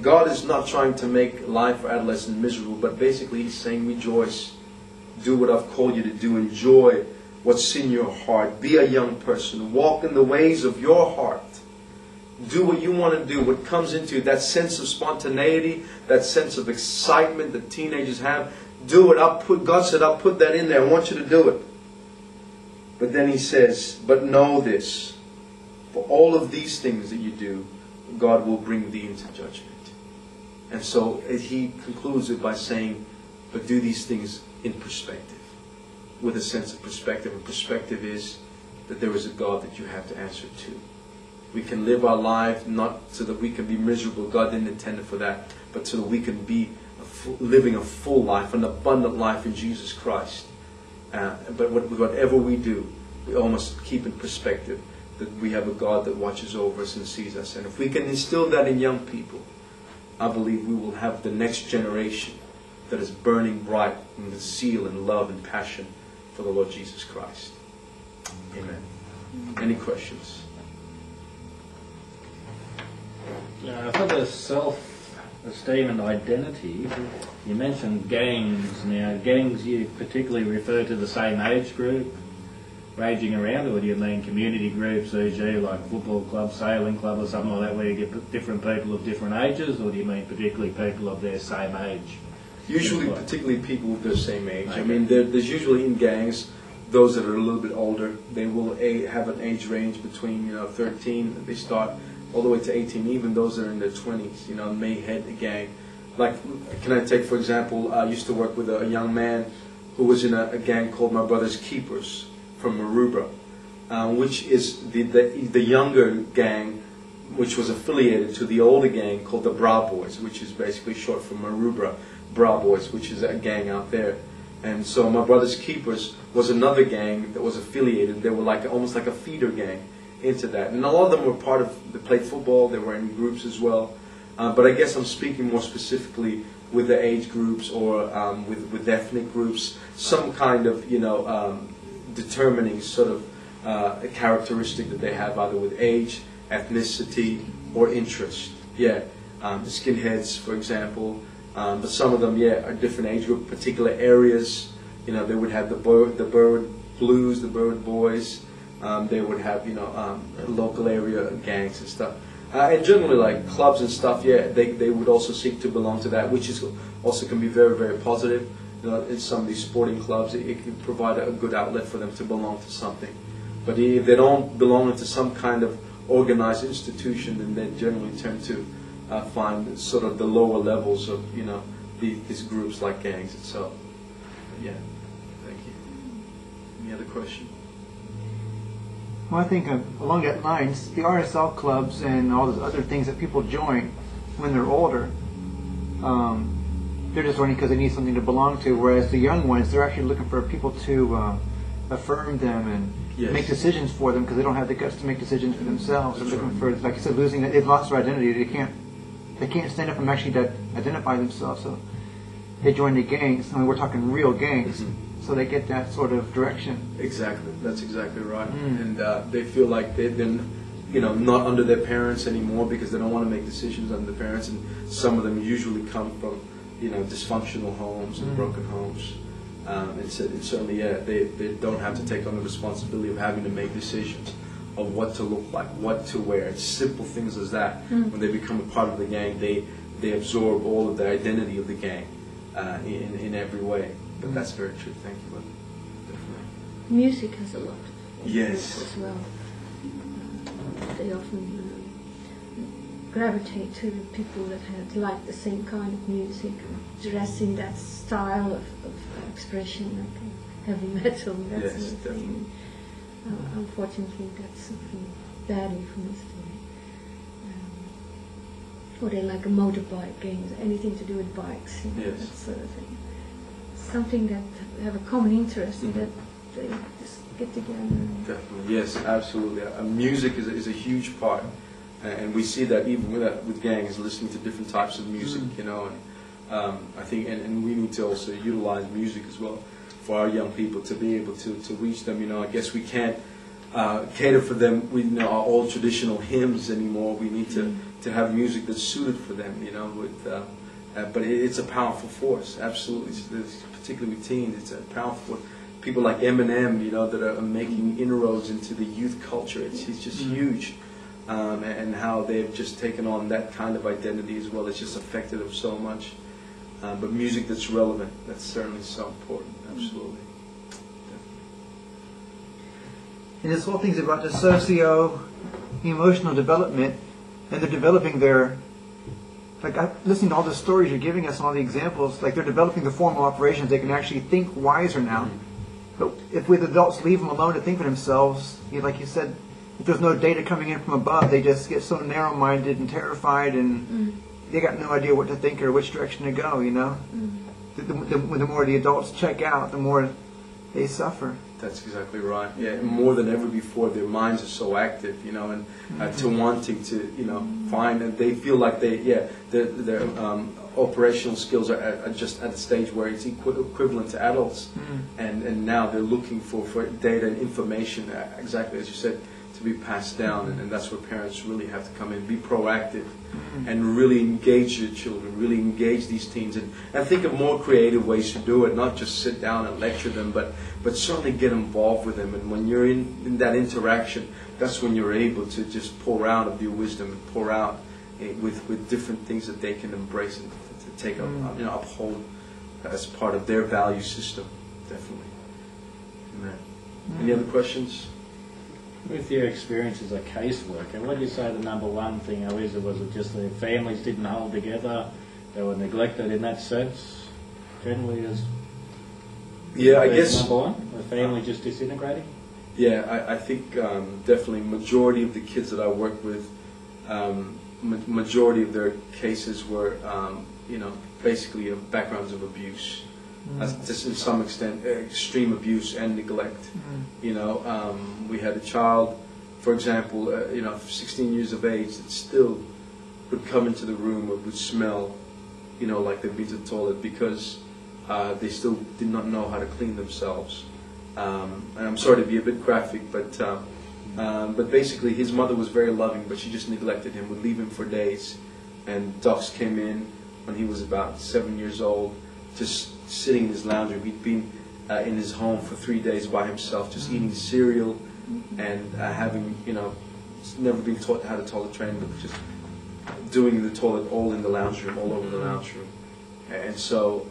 God is not trying to make life for adolescents miserable, but basically He's saying rejoice. Do what I've called you to do. Enjoy what's in your heart. Be a young person. Walk in the ways of your heart. Do what you want to do. What comes into you, that sense of spontaneity, that sense of excitement that teenagers have, do it. God said, I'll put that in there. I want you to do it. But then He says, but know this, for all of these things that you do, God will bring thee into judgment. And so He concludes it by saying, but do these things in perspective, with a sense of perspective. And perspective is that there is a God that you have to answer to. We can live our life not so that we can be miserable. God didn't intend it for that, but so that we can be living a full life, an abundant life in Jesus Christ. But whatever we do, we almost keep in perspective that we have a God that watches over us and sees us. And if we can instill that in young people, I believe we will have the next generation that is burning bright in the zeal and love and passion for the Lord Jesus Christ. Amen. Any questions? For the self-esteem and identity, you mentioned gangs. Now, gangs you particularly refer to the same age group raging around, or do you mean community groups, e.g. like football club, sailing club or something like that, where you get different people of different ages, or do you mean particularly people of their same age? Usually, particularly people of their same age. Okay. I mean, there's usually in gangs those that are a little bit older. They will have an age range between 13, they start, all the way to 18. Even those that are in their 20s, may head a gang. Like, can I take for example? I used to work with a young man who was in a gang called My Brother's Keepers from Aruba, which is the younger gang, which was affiliated to the older gang called the Bra Boys, which is basically short for Aruba Bra Boys, which is a gang out there. And so My Brother's Keepers was another gang that was affiliated. They were almost like a feeder gang into that. And a lot of them were they played football, they were in groups as well. But I guess I'm speaking more specifically with the age groups or with ethnic groups, some kind of, determining sort of a characteristic that they have either with age, ethnicity, or interest. Yeah, the skinheads, for example. But some of them, are different age group, particular areas. They would have the Bird Blues, the Bird Boys. They would have, local area gangs and stuff. And generally, like clubs and stuff, they would also seek to belong to that, which is also can be very, very positive. In some of these sporting clubs, it can provide a good outlet for them to belong to something. But if they don't belong to some kind of organized institution, then they generally tend to find sort of the lower levels of these groups like gangs itself. Yeah, thank you. Any other question? Well, I think along that lines, the RSL clubs and all those other things that people join when they're older, they're just joining because they need something to belong to, whereas the young ones, they're actually looking for people to affirm them and make decisions for them because they don't have the guts to make decisions for themselves. They're looking for, like you said, they've lost their identity. They can't stand up and actually identify themselves, so they join the gangs. I mean, we're talking real gangs. Mm-hmm. So they get that sort of direction. Exactly, that's exactly right. And they feel like they've been, not under their parents anymore because they don't want to make decisions under their parents. And some of them usually come from, dysfunctional homes and broken homes. And certainly, they don't have to take on the responsibility of having to make decisions of what to look like, what to wear. It's simple things as that. When they become a part of the gang, they absorb all of the identity of the gang in every way. But that's very true. Thank you, Mother. Definitely. Music has a lot of yes. as well. They often gravitate to the people that like the same kind of music, dress in that style of expression, like heavy metal, that sort of thing. Unfortunately, that's something badly for us today. Or they like a motorbike games, anything to do with bikes, that sort of thing. Something that have a common interest in that they just get together. Definitely, yes, absolutely. Music is a huge part, and we see that even with gangs, listening to different types of music, and I think, and we need to also utilize music as well for our young people to be able to reach them. I guess we can't cater for them with our old traditional hymns anymore. We need to have music that's suited for them, but it's a powerful force, absolutely. Particularly with teens, it's a powerful force. People like Eminem, that are making inroads into the youth culture. It's just huge, and how they've just taken on that kind of identity as well. It's just affected them so much. But music that's relevant, that's certainly so important. Absolutely. And this whole thing's about the socio-emotional development, and they're developing their, listening to all the stories you're giving us and all the examples, like they're developing the formal operations. They can actually think wiser now. But if with adults leave them alone to think for themselves, like you said, if there's no data coming in from above, they just get so narrow-minded and terrified, and they got no idea what to think or which direction to go, The more the adults check out, the more they suffer. That's exactly right. Yeah, and more than ever before, their minds are so active, you know, and to wanting to, you know, find, and they feel like their operational skills are just at a stage where it's equivalent to adults, and now they're looking for data and information, exactly as you said, to be passed down, and that's where parents really have to come in, be proactive, and really engage your children, really engage these teens, and think of more creative ways to do it, not just sit down and lecture them, but certainly get involved with them. And when you're in that interaction, that's when you're able to just pour out of your wisdom and pour out with different things that they can embrace and to take up, you know, uphold as part of their value system. Definitely. Amen. Any other questions? With your experience as a caseworker, what do you say the number one thing is? Was it just the families didn't hold together, they were neglected in that sense, generally as I guess number one, the family just disintegrating? Yeah, I think definitely majority of the kids that I work with, majority of their cases were, you know, basically backgrounds of abuse. Just in some extent, extreme abuse and neglect. You know, we had a child, for example, you know, 16 years of age, that still would come into the room, would smell, you know, like they'd been to the toilet because they still did not know how to clean themselves. And I'm sorry to be a bit graphic, but basically his mother was very loving, but she just neglected him, would leave him for days. And docs came in when he was about 7 years old, just sitting in his lounge room. He'd been in his home for 3 days by himself, just eating cereal and having, you know, never been taught how to toilet train, but just doing the toilet all in the lounge room, all over the lounge room. And so,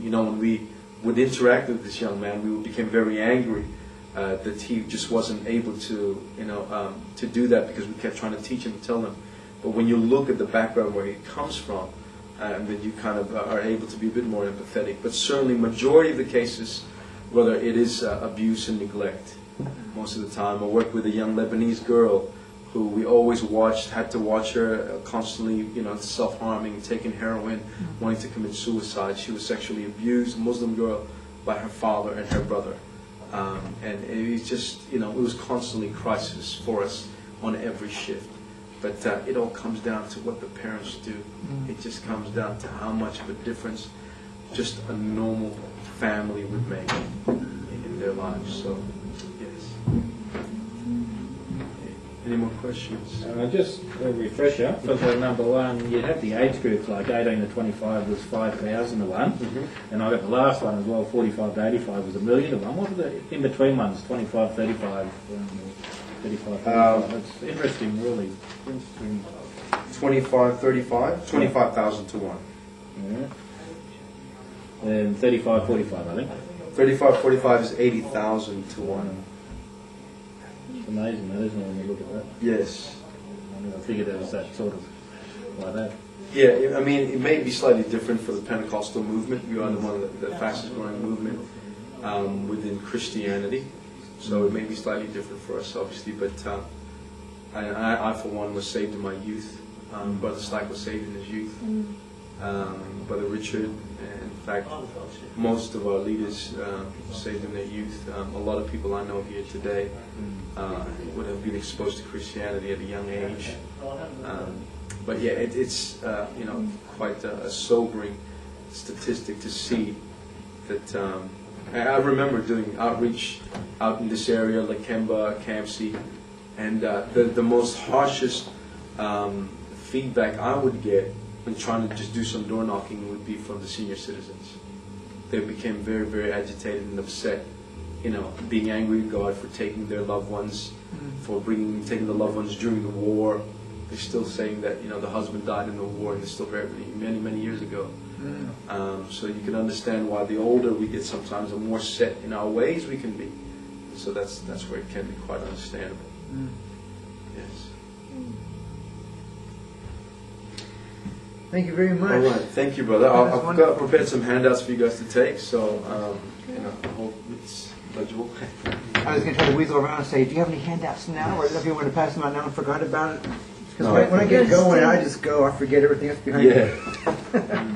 you know, when we would interact with this young man, we became very angry that he just wasn't able to, you know, to do that, because we kept trying to teach him, tell him. But when you look at the background where he comes from, then you kind of are able to be a bit more empathetic. But certainly, majority of the cases, whether it is abuse and neglect, most of the time. I worked with a young Lebanese girl who we always had to watch her constantly, you know, self-harming, taking heroin, wanting to commit suicide. She was sexually abused, a Muslim girl, by her father and her brother. And it was just, you know, it was constantly crisis for us on every shift. But it all comes down to what the parents do. It just comes down to how much of a difference just a normal family would make in their lives. So, yes. Any more questions? Just a refresher for the number one. You have the age groups like 18 to 25 was 5,000 to 1, and I got the last one as well, 45 to 85 was 1,000,000 to 1. What were the in between ones? 25, 35. 35, 45. That's interesting, really. Interesting. 25, 35, 25,000 to 1. Yeah. And 35, 45, I think. 35, 45 is 80,000 to 1. It's amazing, though, isn't it, when you look at that? Yes. I figured it was that sort of like that. Yeah, I mean, it may be slightly different for the Pentecostal movement. We are one of the fastest growing movement within Christianity. So it may be slightly different for us, obviously, but I for one, was saved in my youth. Brother Slack was saved in his youth. Brother Richard, and in fact, most of our leaders saved in their youth. A lot of people I know here today would have been exposed to Christianity at a young age. But yeah, it's you know, quite a sobering statistic to see that. I remember doing outreach out in this area, like Kemba, Campsie, and the most harshest feedback I would get when trying to just do some door knocking would be from the senior citizens. They became very, very agitated and upset, you know, being angry at God for taking their loved ones, for taking the loved ones during the war. They're still saying that, you know, the husband died in the war, and it's still many, many years ago. So you can understand why the older we get sometimes, the more set in our ways we can be. So that's where it can be quite understandable. Yes. Thank you very much. All right, thank you, brother. I've prepared some handouts for you guys to take, so you know, I hope it's legible. I was going to try to weasel around and say, do you have any handouts now? Or if you want to pass them out now and forgot about it? Because when I get going, I just go. I forget everything that's behind me.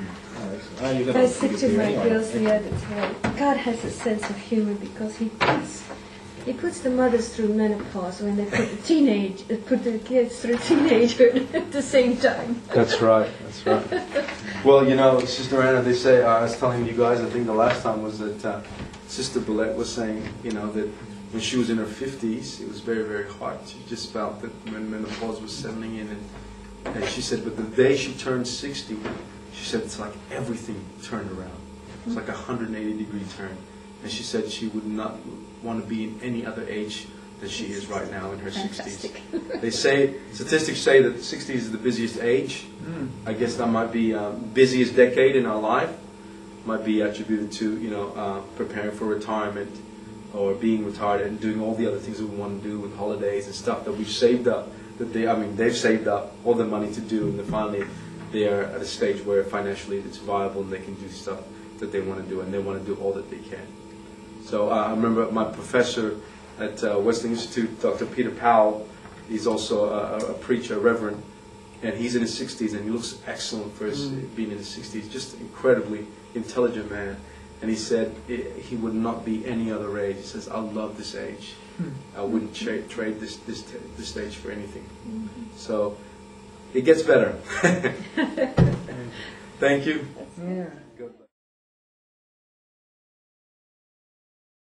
Oh, you're I gonna said to my anyway. girls the other time, God has a sense of humor because He puts the mothers through menopause when they put the kids through teenager at the same time. That's right. That's right. Well, you know, Sister Anna, they say, I was telling you guys, I think the last time was that Sister Billette was saying, you know, that when she was in her 50s, it was very, very hard. She just felt that when menopause was settling in, and she said, but the day she turned 60, she said it's like everything turned around. It's like a 180-degree turn. And she said she would not want to be in any other age than she is right now in her Fantastic. 60s. They say, statistics say that 60s is the busiest age. I guess that might be busiest decade in our life. Might be attributed to, you know, preparing for retirement or being retired and doing all the other things that we want to do with holidays and stuff that we've saved up. They've saved up all the money to do, and then finally they are at a stage where financially it's viable and they can do stuff that they want to do, and they want to do all that they can. So I remember my professor at Wesley Institute, Dr. Peter Powell. He's also a preacher, a reverend, and he's in his 60s, and he looks excellent for his being in his 60s. Just incredibly intelligent man. And he said he would not be any other age. He says, I love this age. I wouldn't trade this stage for anything. So it gets better. Thank you.